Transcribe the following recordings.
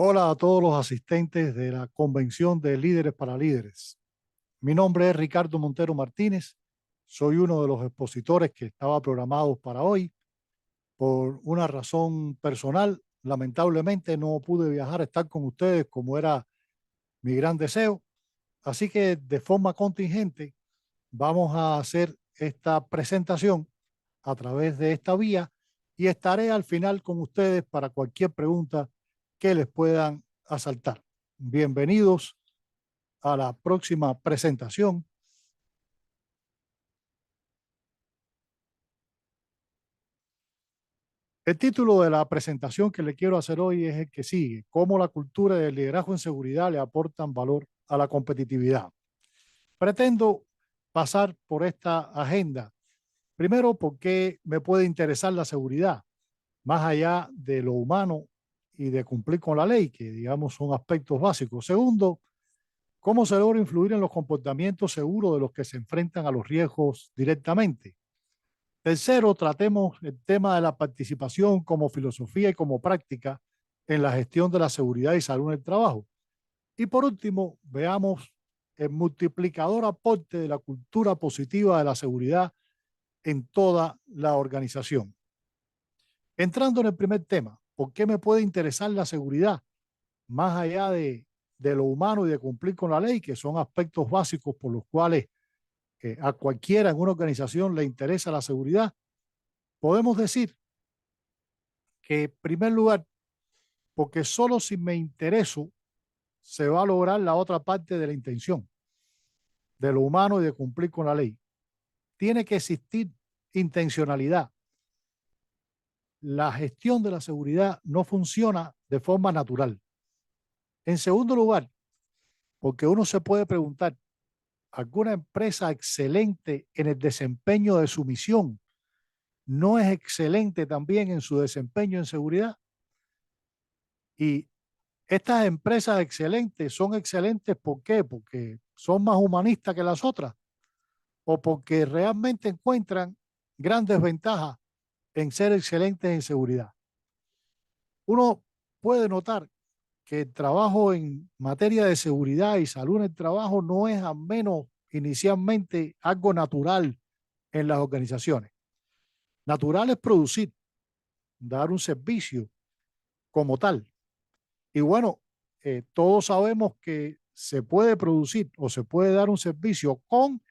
Hola a todos los asistentes de la Convención de Líderes para Líderes. Mi nombre es Ricardo Montero Martínez. Soy uno de los expositores que estaba programados para hoy. Por una razón personal, lamentablemente no pude viajar a estar con ustedes como era mi gran deseo. Así que de forma contingente vamos a hacer esta presentación a través de esta vía y estaré al final con ustedes para cualquier pregunta que les puedan asaltar. Bienvenidos a la próxima presentación. El título de la presentación que le quiero hacer hoy es el que sigue: cómo la cultura del liderazgo en seguridad le aportan valor a la competitividad. Pretendo pasar por esta agenda. Primero, ¿por qué me puede interesar la seguridad? Más allá de lo humano y de cumplir con la ley, que digamos son aspectos básicos. Segundo, ¿cómo se logra influir en los comportamientos seguros de los que se enfrentan a los riesgos directamente? Tercero, tratemos el tema de la participación como filosofía y como práctica en la gestión de la seguridad y salud en el trabajo. Y por último, veamos el multiplicador aporte de la cultura positiva de la seguridad en toda la organización. Entrando en el primer tema, ¿por qué me puede interesar la seguridad? Más allá de lo humano y de cumplir con la ley, que son aspectos básicos por los cuales a cualquiera en una organización le interesa la seguridad, podemos decir que, en primer lugar, porque solo si me intereso se va a lograr la otra parte de la intención, de lo humano y de cumplir con la ley. Tiene que existir intencionalidad. La gestión de la seguridad no funciona de forma natural. En segundo lugar, porque uno se puede preguntar, ¿alguna empresa excelente en el desempeño de su misión no es excelente también en su desempeño en seguridad? Y estas empresas excelentes son excelentes, ¿por qué? Porque son más humanistas que las otras o porque realmente encuentran grandes ventajas en ser excelentes en seguridad. Uno puede notar que el trabajo en materia de seguridad y salud en el trabajo no es al menos inicialmente algo natural en las organizaciones. Natural es producir, dar un servicio como tal. Y bueno, todos sabemos que se puede producir o se puede dar un servicio con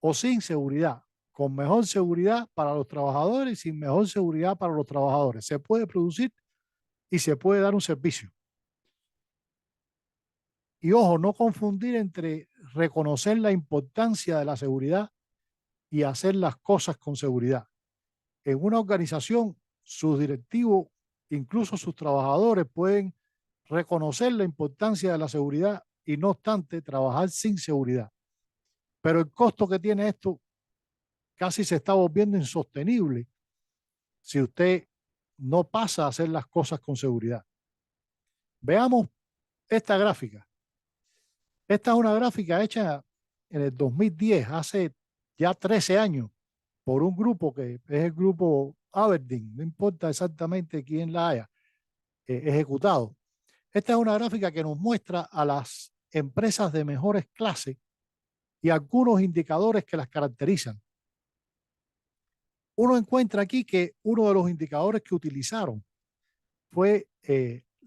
o sin seguridad, con mejor seguridad para los trabajadores y sin mejor seguridad para los trabajadores. Se puede producir y se puede dar un servicio. Y ojo, no confundir entre reconocer la importancia de la seguridad y hacer las cosas con seguridad. En una organización, sus directivos, incluso sus trabajadores, pueden reconocer la importancia de la seguridad y no obstante trabajar sin seguridad. Pero el costo que tiene esto casi se está volviendo insostenible si usted no pasa a hacer las cosas con seguridad. Veamos esta gráfica. Esta es una gráfica hecha en el 2010, hace ya 13 años, por un grupo que es el grupo Aberdeen, no importa exactamente quién la haya ejecutado. Esta es una gráfica que nos muestra a las empresas de mejores clases y algunos indicadores que las caracterizan. Uno encuentra aquí que uno de los indicadores que utilizaron fue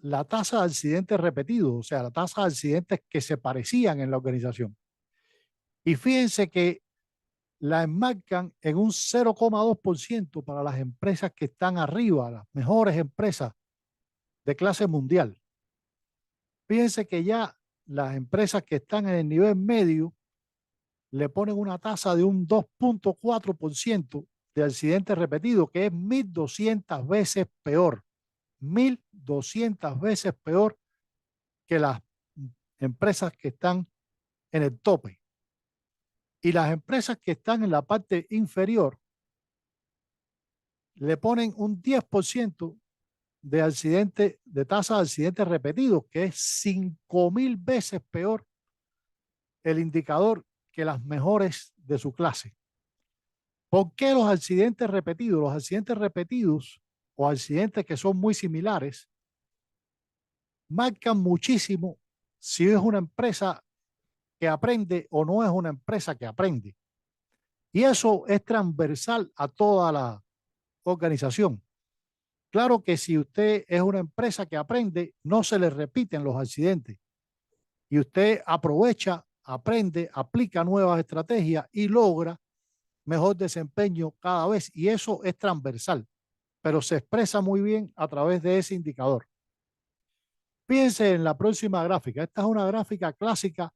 la tasa de accidentes repetidos, o sea, la tasa de accidentes que se parecían en la organización. Y fíjense que la enmarcan en un 0,2% para las empresas que están arriba, las mejores empresas de clase mundial. Fíjense que ya las empresas que están en el nivel medio le ponen una tasa de un 2,4% de accidentes repetidos, que es 1.200 veces peor, 1.200 veces peor que las empresas que están en el tope. Y las empresas que están en la parte inferior le ponen un 10% de accidentes, de tasa de accidentes repetidos, que es 5.000 veces peor el indicador que las mejores de su clase. ¿Por qué los accidentes repetidos? Los accidentes repetidos o accidentes que son muy similares marcan muchísimo si es una empresa que aprende o no es una empresa que aprende. Y eso es transversal a toda la organización. Claro que si usted es una empresa que aprende, no se le repiten los accidentes y usted aprovecha, aprende, aplica nuevas estrategias y logra mejor desempeño cada vez. Y eso es transversal, pero se expresa muy bien a través de ese indicador. Fíjense en la próxima gráfica. Esta es una gráfica clásica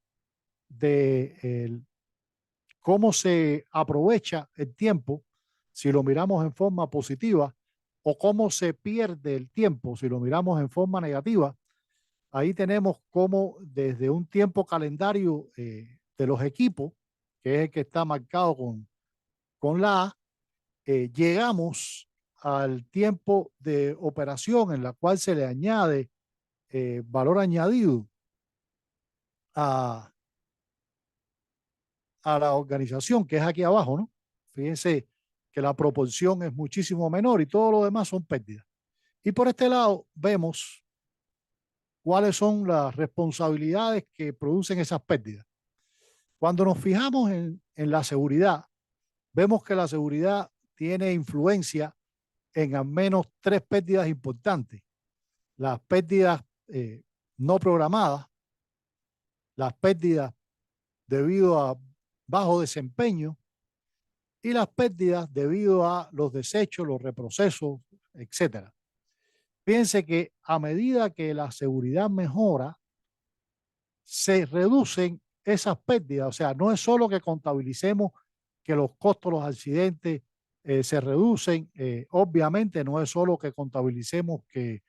de cómo se aprovecha el tiempo si lo miramos en forma positiva o cómo se pierde el tiempo si lo miramos en forma negativa. Ahí tenemos cómo desde un tiempo calendario de los equipos, que es el que está marcado con la A, llegamos al tiempo de operación en la cual se le añade valor añadido a, a la organización, que es aquí abajo, ¿no? Fíjense que la proporción es muchísimo menor y todo lo demás son pérdidas. Y por este lado vemos cuáles son las responsabilidades que producen esas pérdidas. Cuando nos fijamos en la seguridad, vemos que la seguridad tiene influencia en al menos tres pérdidas importantes. Las pérdidas no programadas, las pérdidas debido a bajo desempeño y las pérdidas debido a los desechos, los reprocesos, etcétera. Fíjense que a medida que la seguridad mejora, se reducen esas pérdidas. O sea, no es solo que contabilicemos que los costos de los accidentes se reducen. Obviamente no es solo que contabilicemos que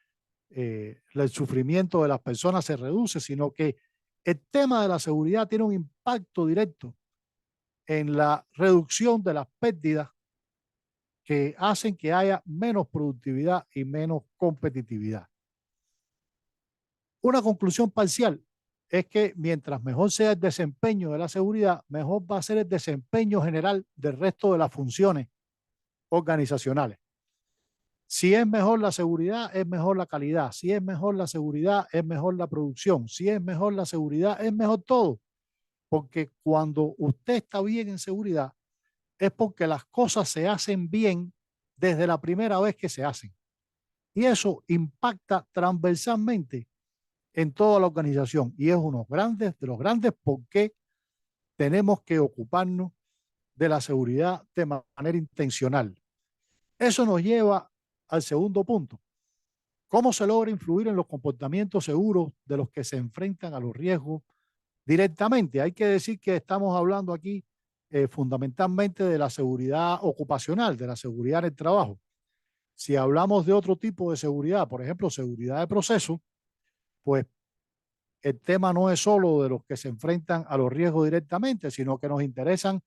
el sufrimiento de las personas se reduce, sino que el tema de la seguridad tiene un impacto directo en la reducción de las pérdidas que hacen que haya menos productividad y menos competitividad. Una conclusión parcial es que mientras mejor sea el desempeño de la seguridad, mejor va a ser el desempeño general del resto de las funciones organizacionales. Si es mejor la seguridad, es mejor la calidad. Si es mejor la seguridad, es mejor la producción. Si es mejor la seguridad, es mejor todo. Porque cuando usted está bien en seguridad, es porque las cosas se hacen bien desde la primera vez que se hacen. Y eso impacta transversalmente en toda la organización. Y es uno de los grandes por qué tenemos que ocuparnos de la seguridad de manera intencional. Eso nos lleva al segundo punto. ¿Cómo se logra influir en los comportamientos seguros de los que se enfrentan a los riesgos directamente? Hay que decir que estamos hablando aquí fundamentalmente de la seguridad ocupacional, de la seguridad en el trabajo. Si hablamos de otro tipo de seguridad, por ejemplo, seguridad de proceso, pues el tema no es solo de los que se enfrentan a los riesgos directamente, sino que nos interesan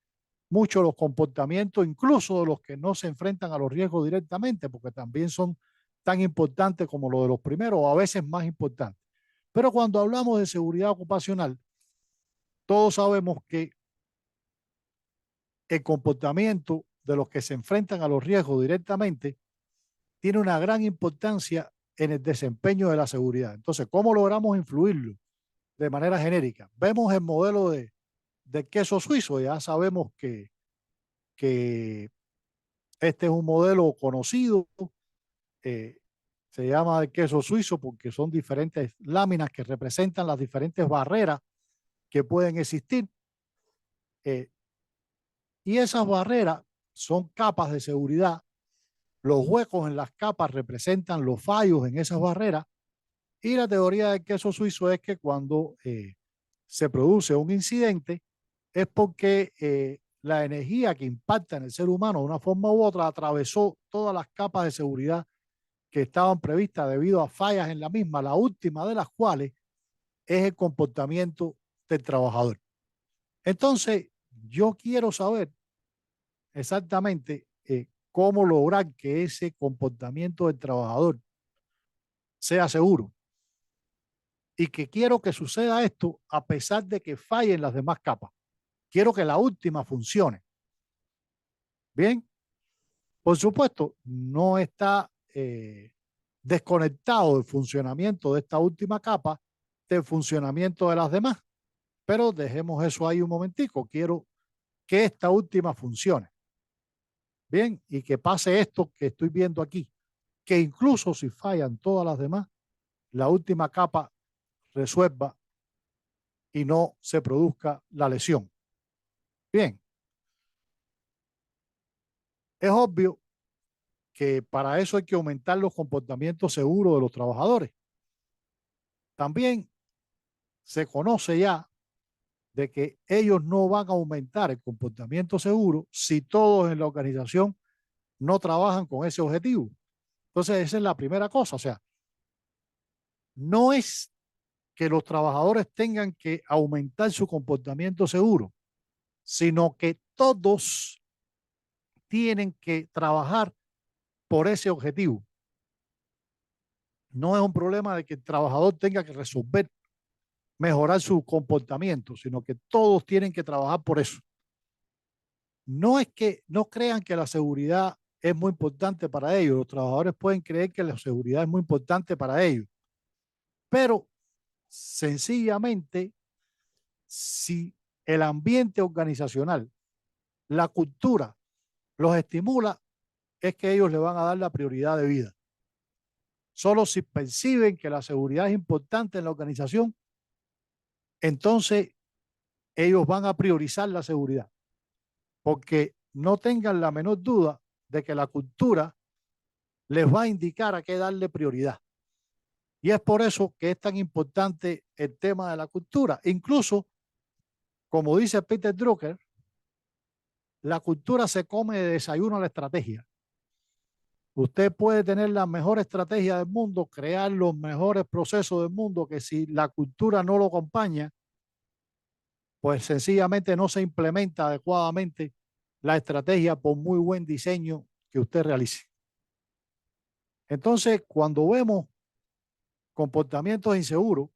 mucho los comportamientos, incluso de los que no se enfrentan a los riesgos directamente, porque también son tan importantes como los de los primeros, o a veces más importantes. Pero cuando hablamos de seguridad ocupacional, todos sabemos que el comportamiento de los que se enfrentan a los riesgos directamente tiene una gran importancia en el desempeño de la seguridad. Entonces, ¿cómo logramos influirlo de manera genérica? Vemos el modelo de queso suizo, ya sabemos que este es un modelo conocido, eh, se llama el queso suizo porque son diferentes láminas que representan las diferentes barreras que pueden existir. Eh, y esas barreras son capas de seguridad. Los huecos en las capas representan los fallos en esas barreras. Y la teoría del queso suizo es que cuando se produce un incidente es porque la energía que impacta en el ser humano de una forma u otra atravesó todas las capas de seguridad que estaban previstas debido a fallas en la misma, la última de las cuales es el comportamiento del trabajador. Entonces, yo quiero saber exactamente cómo lograr que ese comportamiento del trabajador sea seguro y que quiero que suceda esto a pesar de que fallen las demás capas. Quiero que la última funcione. Bien, por supuesto, no está desconectado del funcionamiento de esta última capa del funcionamiento de las demás. Pero dejemos eso ahí un momentico. Quiero que esta última funcione bien y que pase esto que estoy viendo aquí, que incluso si fallan todas las demás, la última capa resuelva y no se produzca la lesión. Bien, es obvio que para eso hay que aumentar los comportamientos seguros de los trabajadores. También se conoce ya de que ellos no van a aumentar el comportamiento seguro si todos en la organización no trabajan con ese objetivo. Entonces, esa es la primera cosa. O sea, no es que los trabajadores tengan que aumentar su comportamiento seguro, sino que todos tienen que trabajar por ese objetivo. No es un problema de que el trabajador tenga que resolver mejorar su comportamiento, sino que todos tienen que trabajar por eso. No es que no crean que la seguridad es muy importante para ellos. Los trabajadores pueden creer que la seguridad es muy importante para ellos, pero sencillamente, si el ambiente organizacional, la cultura, los estimula, es que ellos le van a dar la prioridad de vida. Solo si perciben que la seguridad es importante en la organización, entonces ellos van a priorizar la seguridad, porque no tengan la menor duda de que la cultura les va a indicar a qué darle prioridad. Y es por eso que es tan importante el tema de la cultura. Incluso, como dice Peter Drucker, la cultura se come de desayuno a la estrategia. Usted puede tener la mejor estrategia del mundo, crear los mejores procesos del mundo, que si la cultura no lo acompaña, pues sencillamente no se implementa adecuadamente la estrategia por muy buen diseño que usted realice. Entonces, cuando vemos comportamientos inseguros,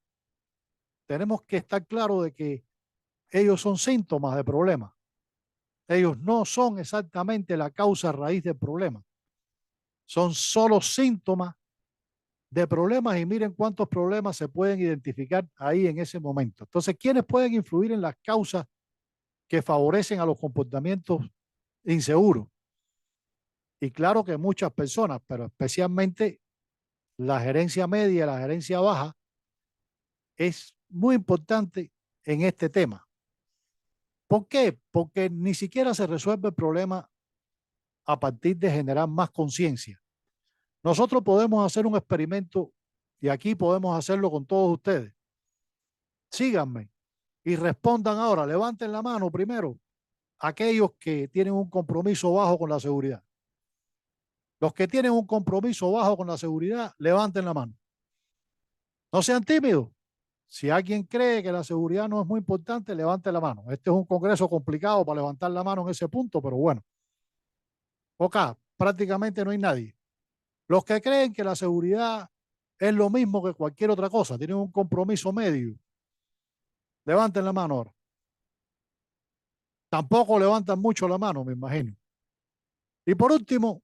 tenemos que estar claros de que ellos son síntomas de problemas. Ellos no son exactamente la causa raíz del problema. Son solo síntomas de problemas y miren cuántos problemas se pueden identificar ahí en ese momento. Entonces, ¿quiénes pueden influir en las causas que favorecen a los comportamientos inseguros? Y claro que muchas personas, pero especialmente la gerencia media y la gerencia baja, es muy importante en este tema. ¿Por qué? Porque ni siquiera se resuelve el problema a partir de generar más conciencia. Nosotros podemos hacer un experimento y aquí podemos hacerlo con todos ustedes. Síganme y respondan ahora. Levanten la mano primero aquellos que tienen un compromiso bajo con la seguridad. Los que tienen un compromiso bajo con la seguridad, levanten la mano. No sean tímidos. Si alguien cree que la seguridad no es muy importante, levante la mano. Este es un congreso complicado para levantar la mano en ese punto, pero bueno. Ok, prácticamente no hay nadie. Los que creen que la seguridad es lo mismo que cualquier otra cosa, tienen un compromiso medio, levanten la mano ahora. Tampoco levantan mucho la mano, me imagino. Y por último,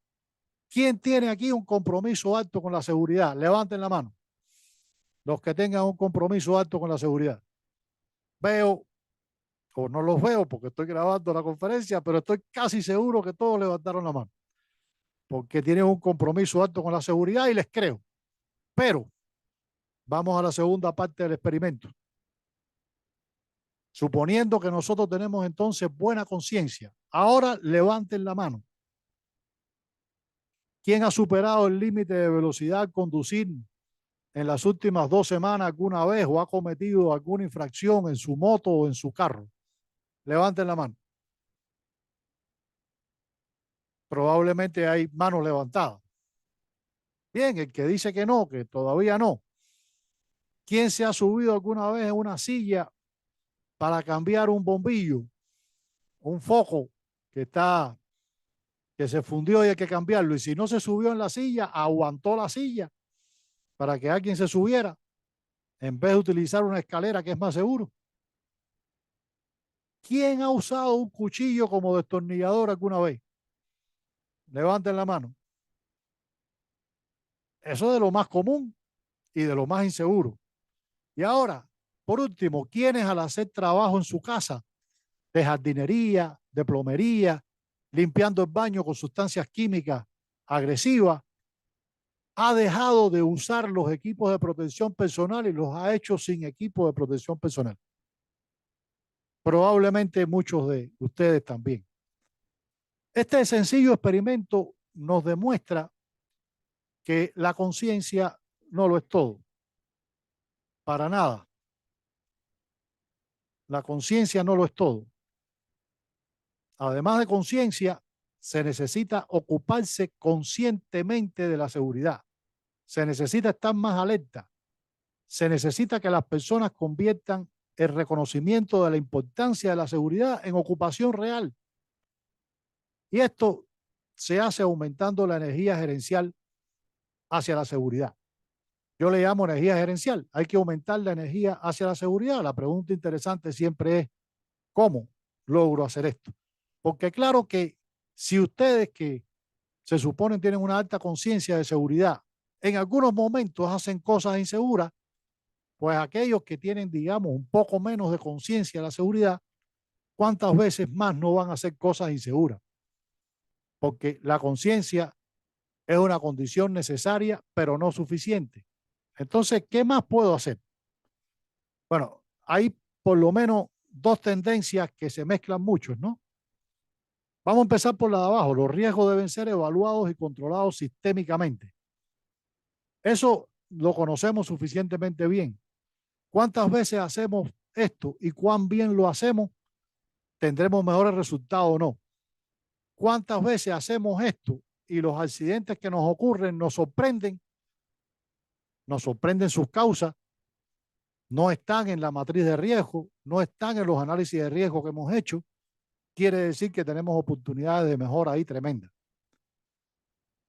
¿quién tiene aquí un compromiso alto con la seguridad? Levanten la mano. Los que tengan un compromiso alto con la seguridad. Veo, o no los veo porque estoy grabando la conferencia, pero estoy casi seguro que todos levantaron la mano. Porque tienen un compromiso alto con la seguridad y les creo. Pero vamos a la segunda parte del experimento. Suponiendo que nosotros tenemos entonces buena conciencia, ahora levanten la mano. ¿Quién ha superado el límite de velocidad al conducir en las últimas 2 semanas alguna vez o ha cometido alguna infracción en su moto o en su carro? Levanten la mano. Probablemente hay manos levantadas. Bien, el que dice que no, que todavía no. ¿Quién se ha subido alguna vez en una silla para cambiar un bombillo, un foco que está, que se fundió y hay que cambiarlo? Y si no se subió en la silla, aguantó la silla para que alguien se subiera en vez de utilizar una escalera que es más seguro. ¿Quién ha usado un cuchillo como destornillador alguna vez? Levanten la mano. Eso es de lo más común y de lo más inseguro. Y ahora, por último, ¿quiénes al hacer trabajo en su casa, de jardinería, de plomería, limpiando el baño con sustancias químicas agresivas, ha dejado de usar los equipos de protección personal y los ha hecho sin equipo de protección personal? Probablemente muchos de ustedes también. Este sencillo experimento nos demuestra que la conciencia no lo es todo, para nada. La conciencia no lo es todo. Además de conciencia, se necesita ocuparse conscientemente de la seguridad. Se necesita estar más alerta. Se necesita que las personas conviertan el reconocimiento de la importancia de la seguridad en ocupación real. Y esto se hace aumentando la energía gerencial hacia la seguridad. Yo le llamo energía gerencial. Hay que aumentar la energía hacia la seguridad. La pregunta interesante siempre es, ¿cómo logro hacer esto? Porque claro que si ustedes que se suponen tienen una alta conciencia de seguridad, en algunos momentos hacen cosas inseguras, pues aquellos que tienen, digamos, un poco menos de conciencia de la seguridad, ¿cuántas veces más no van a hacer cosas inseguras? Porque la conciencia es una condición necesaria, pero no suficiente. Entonces, ¿qué más puedo hacer? Bueno, hay por lo menos dos tendencias que se mezclan mucho, ¿no? Vamos a empezar por la de abajo. Los riesgos deben ser evaluados y controlados sistémicamente. Eso lo conocemos suficientemente bien. ¿Cuántas veces hacemos esto y cuán bien lo hacemos? ¿Tendremos mejores resultados o no? ¿Cuántas veces hacemos esto y los accidentes que nos ocurren nos sorprenden sus causas, no están en la matriz de riesgo, no están en los análisis de riesgo que hemos hecho? Quiere decir que tenemos oportunidades de mejora ahí tremendas.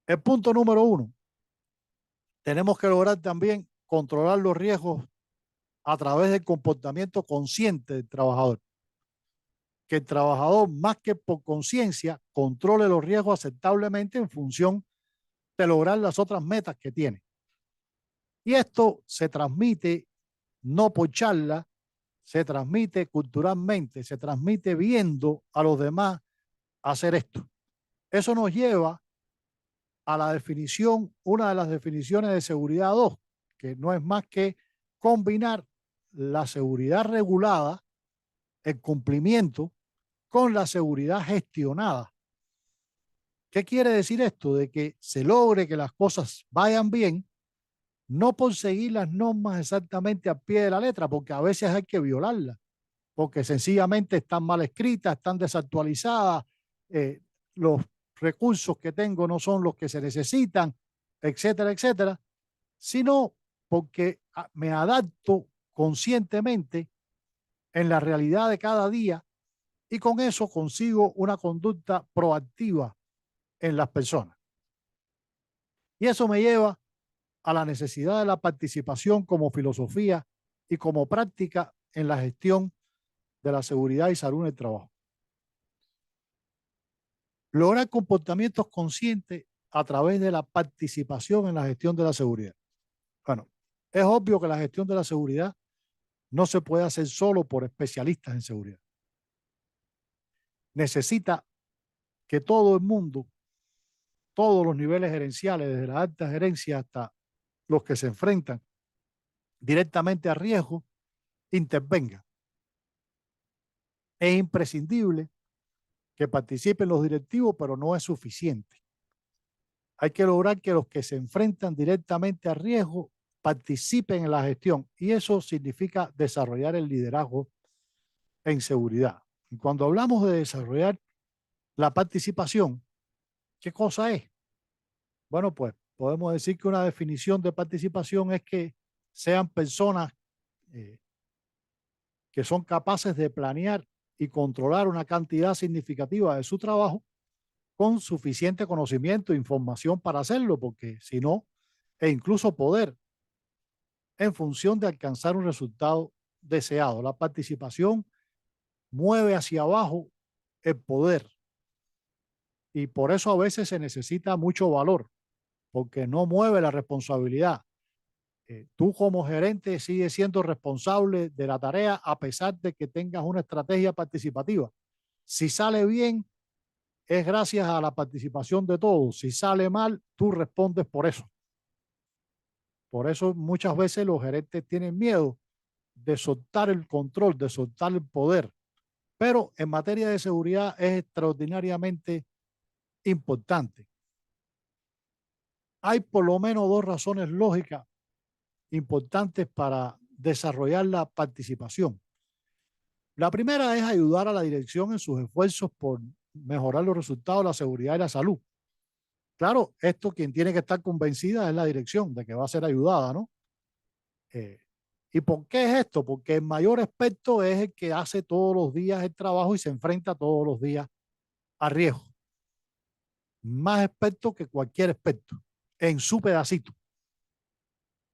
El punto número uno, tenemos que lograr también controlar los riesgos a través del comportamiento consciente del trabajador. Que el trabajador, más que por conciencia, controle los riesgos aceptablemente en función de lograr las otras metas que tiene. Y esto se transmite no por charla, se transmite culturalmente, se transmite viendo a los demás hacer esto. Eso nos lleva a la definición, una de las definiciones de seguridad 2, que no es más que combinar la seguridad regulada, el cumplimiento, con la seguridad gestionada. ¿Qué quiere decir esto? De que se logre que las cosas vayan bien, no por seguir las normas exactamente al pie de la letra, porque a veces hay que violarlas, porque sencillamente están mal escritas, están desactualizadas, los recursos que tengo no son los que se necesitan, etcétera, etcétera, sino porque me adapto conscientemente en la realidad de cada día y con eso consigo una conducta proactiva en las personas. Y eso me lleva a la necesidad de la participación como filosofía y como práctica en la gestión de la seguridad y salud en el trabajo. Lograr comportamientos conscientes a través de la participación en la gestión de la seguridad. Bueno, es obvio que la gestión de la seguridad no se puede hacer solo por especialistas en seguridad. Necesita que todo el mundo, todos los niveles gerenciales, desde la alta gerencia hasta los que se enfrentan directamente a riesgo, intervengan. Es imprescindible que participen los directivos, pero no es suficiente. Hay que lograr que los que se enfrentan directamente a riesgo participen en la gestión y eso significa desarrollar el liderazgo en seguridad. Y cuando hablamos de desarrollar la participación, ¿qué cosa es? Bueno, pues podemos decir que una definición de participación es que sean personas eh, que son capaces de planear y controlar una cantidad significativa de su trabajo con suficiente conocimiento e información para hacerlo, porque si no, e incluso poder en función de alcanzar un resultado deseado. La participación mueve hacia abajo el poder y por eso a veces se necesita mucho valor. porque no mueve la responsabilidad. Tú como gerente sigues siendo responsable de la tarea a pesar de que tengas una estrategia participativa. Si sale bien, es gracias a la participación de todos. Si sale mal, tú respondes por eso. Por eso muchas veces los gerentes tienen miedo de soltar el control, de soltar el poder. Pero en materia de seguridad es extraordinariamente importante. Hay por lo menos dos razones lógicas importantes para desarrollar la participación. La primera es ayudar a la dirección en sus esfuerzos por mejorar los resultados de la seguridad y la salud. Claro, esto quien tiene que estar convencida es la dirección de que va a ser ayudada, ¿no? Eh, ¿Y por qué es esto? Porque el mayor experto es el que hace todos los días el trabajo y se enfrenta todos los días a riesgo. Más experto que cualquier experto en su pedacito.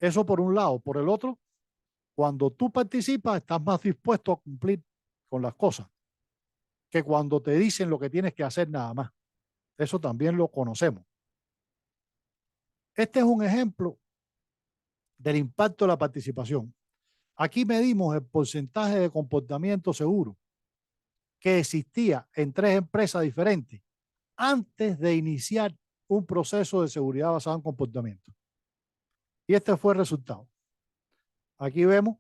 Eso por un lado. Por el otro, cuando tú participas, estás más dispuesto a cumplir con las cosas que cuando te dicen lo que tienes que hacer nada más. Eso también lo conocemos. Este es un ejemplo del impacto de la participación. Aquí medimos el porcentaje de comportamiento seguro que existía en 3 empresas diferentes antes de iniciar un proceso de seguridad basado en comportamiento. Y este fue el resultado. Aquí vemos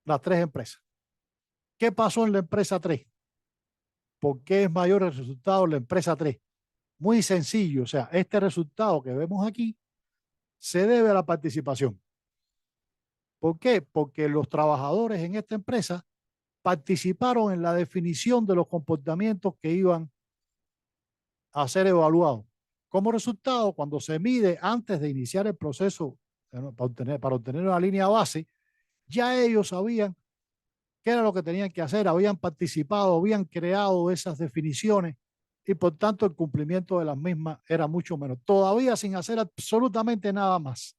las 3 empresas. ¿Qué pasó en la empresa 3? ¿Por qué es mayor el resultado en la empresa 3? Muy sencillo, o sea, este resultado que vemos aquí se debe a la participación. ¿Por qué? Porque los trabajadores en esta empresa participaron en la definición de los comportamientos que iban a ser evaluados. Como resultado, cuando se mide antes de iniciar el proceso para obtener una línea base, ya ellos sabían qué era lo que tenían que hacer, habían participado, habían creado esas definiciones y por tanto el cumplimiento de las mismas era mucho menos. Todavía sin hacer absolutamente nada más,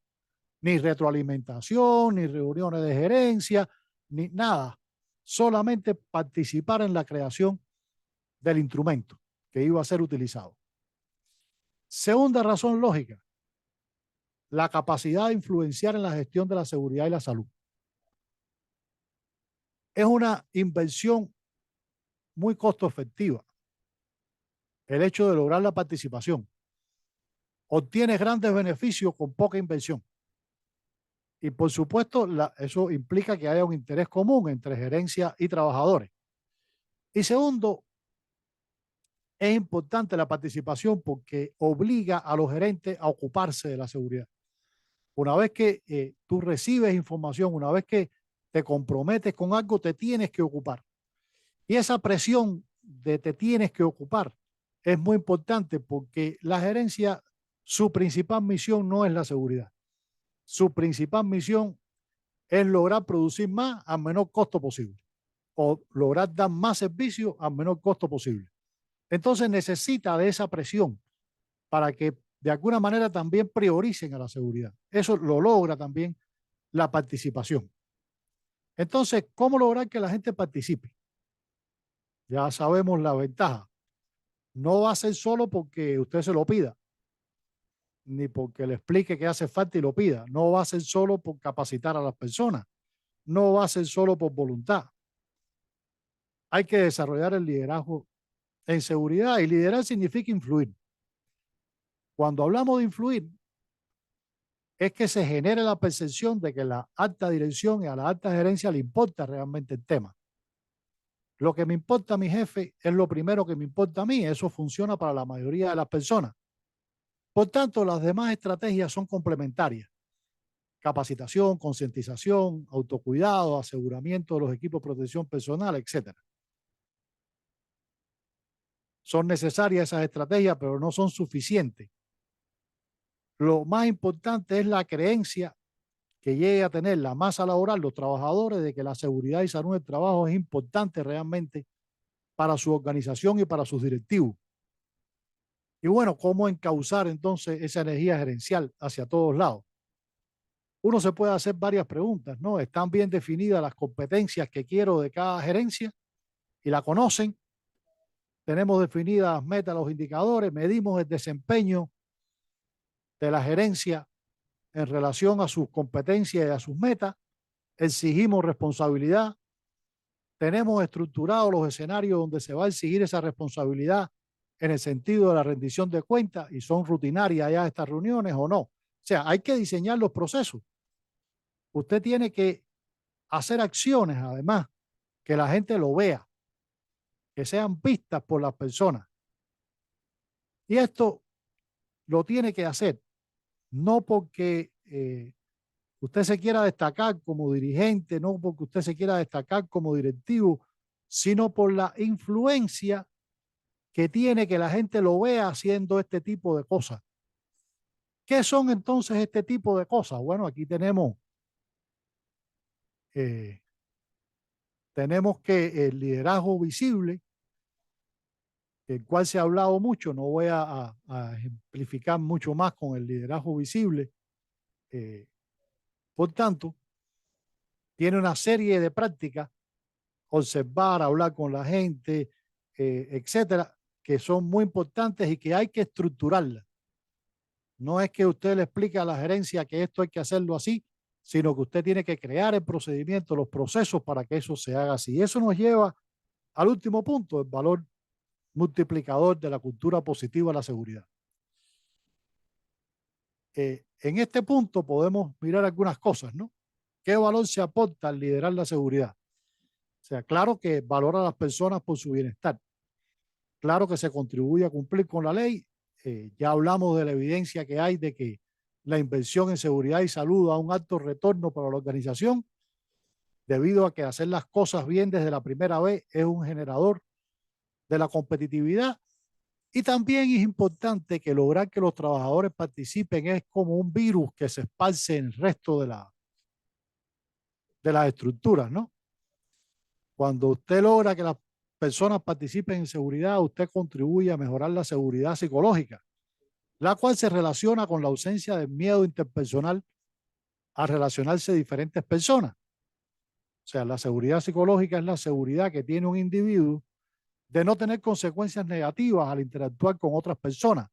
ni retroalimentación, ni reuniones de gerencia, ni nada. Solamente participar en la creación del instrumento que iba a ser utilizado. Segunda razón lógica, la capacidad de influenciar en la gestión de la seguridad y la salud. Es una inversión muy costo efectiva el hecho de lograr la participación. Obtienes grandes beneficios con poca inversión. Y por supuesto, eso implica que haya un interés común entre gerencia y trabajadores. Y segundo, es importante la participación porque obliga a los gerentes a ocuparse de la seguridad. Una vez que tú recibes información, una vez que te comprometes con algo, te tienes que ocupar. Y esa presión de te tienes que ocupar es muy importante porque la gerencia, su principal misión no es la seguridad. Su principal misión es lograr producir más al menor costo posible o lograr dar más servicio al menor costo posible. Entonces necesita de esa presión para que de alguna manera también prioricen a la seguridad. Eso lo logra también la participación. Entonces, ¿cómo lograr que la gente participe? Ya sabemos la ventaja. No va a ser solo porque usted se lo pida, ni porque le explique que hace falta y lo pida. No va a ser solo por capacitar a las personas. No va a ser solo por voluntad. Hay que desarrollar el liderazgo en seguridad y liderar significa influir. Cuando hablamos de influir, es que se genere la percepción de que la alta dirección y a la alta gerencia le importa realmente el tema. Lo que me importa a mi jefe es lo primero que me importa a mí. Eso funciona para la mayoría de las personas. Por tanto, las demás estrategias son complementarias. Capacitación, concientización, autocuidado, aseguramiento de los equipos de protección personal, etc. Son necesarias esas estrategias, pero no son suficientes. Lo más importante es la creencia que llegue a tener la masa laboral, los trabajadores, de que la seguridad y salud del trabajo es importante realmente para su organización y para sus directivos. Y bueno, ¿cómo encauzar entonces esa energía gerencial hacia todos lados? Uno se puede hacer varias preguntas, ¿no? ¿Están bien definidas las competencias que quiero de cada gerencia y la conocen? Tenemos definidas metas, los indicadores, medimos el desempeño de la gerencia en relación a sus competencias y a sus metas, exigimos responsabilidad, tenemos estructurados los escenarios donde se va a exigir esa responsabilidad en el sentido de la rendición de cuentas y son rutinarias ya estas reuniones o no. O sea, hay que diseñar los procesos. Usted tiene que hacer acciones, además, que la gente lo vea, que sean vistas por las personas. Y esto lo tiene que hacer, no porque usted se quiera destacar como dirigente, no porque usted se quiera destacar como directivo, sino por la influencia que tiene que la gente lo vea haciendo este tipo de cosas. ¿Qué son entonces este tipo de cosas? Bueno, aquí eh, tenemos que el liderazgo visible, del cual se ha hablado mucho, no voy a ejemplificar mucho más con el liderazgo visible. Por tanto, tiene una serie de prácticas, observar, hablar con la gente, etcétera, que son muy importantes y que hay que estructurarlas. No es que usted le explique a la gerencia que esto hay que hacerlo así, sino que usted tiene que crear el procedimiento, los procesos para que eso se haga así. Y eso nos lleva al último punto, el valor multiplicador de la cultura positiva de la seguridad. En este punto podemos mirar algunas cosas, ¿no? ¿Qué valor se aporta al liderar la seguridad? O sea, claro que valora a las personas por su bienestar. Claro que se contribuye a cumplir con la ley. Ya hablamos de la evidencia que hay de que la inversión en seguridad y salud da un alto retorno para la organización, debido a que hacer las cosas bien desde la primera vez es un generador de la competitividad. Y también es importante que lograr que los trabajadores participen es como un virus que se esparce en el resto de las estructuras, ¿no? Cuando usted logra que las personas participen en seguridad, usted contribuye a mejorar la seguridad psicológica, la cual se relaciona con la ausencia de miedo interpersonal a relacionarse diferentes personas. O sea, la seguridad psicológica es la seguridad que tiene un individuo de no tener consecuencias negativas al interactuar con otras personas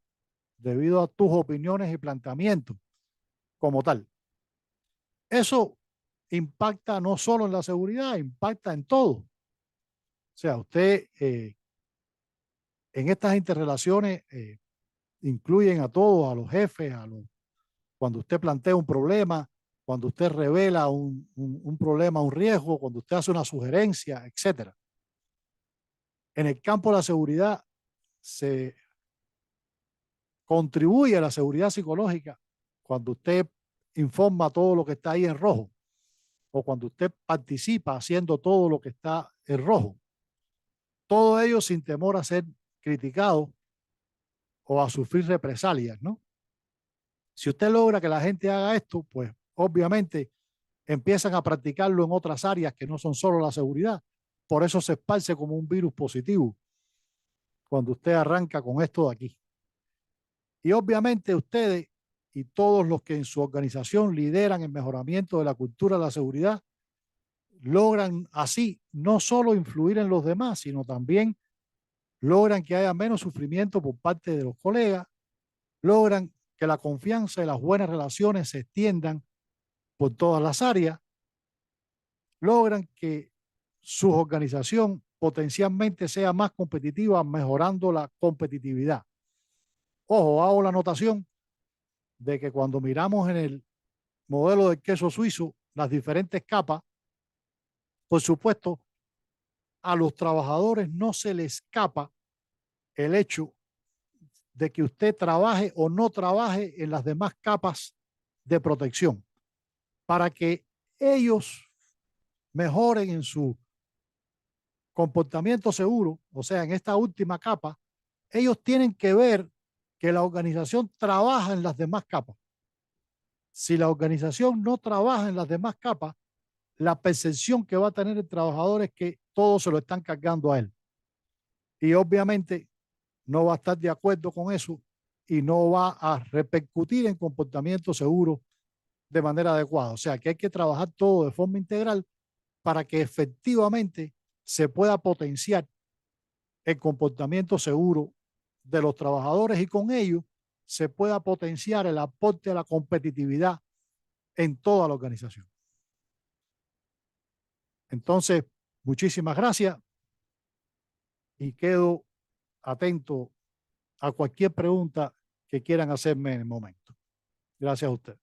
debido a tus opiniones y planteamientos como tal. Eso impacta no solo en la seguridad, impacta en todo. O sea, usted en estas interrelaciones incluyen a todos, a los jefes, cuando usted plantea un problema, cuando usted revela un problema, un riesgo, cuando usted hace una sugerencia, etcétera. En el campo de la seguridad se contribuye a la seguridad psicológica cuando usted informa todo lo que está ahí en rojo o cuando usted participa haciendo todo lo que está en rojo. Todo ello sin temor a ser criticado o a sufrir represalias, ¿no? Si usted logra que la gente haga esto, pues obviamente empiezan a practicarlo en otras áreas que no son solo la seguridad. Por eso se esparce como un virus positivo cuando usted arranca con esto de aquí. Y obviamente ustedes y todos los que en su organización lideran el mejoramiento de la cultura de la seguridad logran así no solo influir en los demás, sino también logran que haya menos sufrimiento por parte de los colegas, logran que la confianza y las buenas relaciones se extiendan por todas las áreas, logran que su organización potencialmente sea más competitiva, mejorando la competitividad. Ojo, hago la anotación de que cuando miramos en el modelo del queso suizo, las diferentes capas, por supuesto, a los trabajadores no se les escapa el hecho de que usted trabaje o no trabaje en las demás capas de protección para que ellos mejoren en su comportamiento seguro. O sea, en esta última capa, ellos tienen que ver que la organización trabaja en las demás capas. Si la organización no trabaja en las demás capas, la percepción que va a tener el trabajador es que todo se lo están cargando a él. Y obviamente no va a estar de acuerdo con eso y no va a repercutir en comportamiento seguro de manera adecuada. O sea que hay que trabajar todo de forma integral para que efectivamente se pueda potenciar el comportamiento seguro de los trabajadores y con ello se pueda potenciar el aporte a la competitividad en toda la organización. Entonces, muchísimas gracias y quedo atento a cualquier pregunta que quieran hacerme en el momento. Gracias a usted.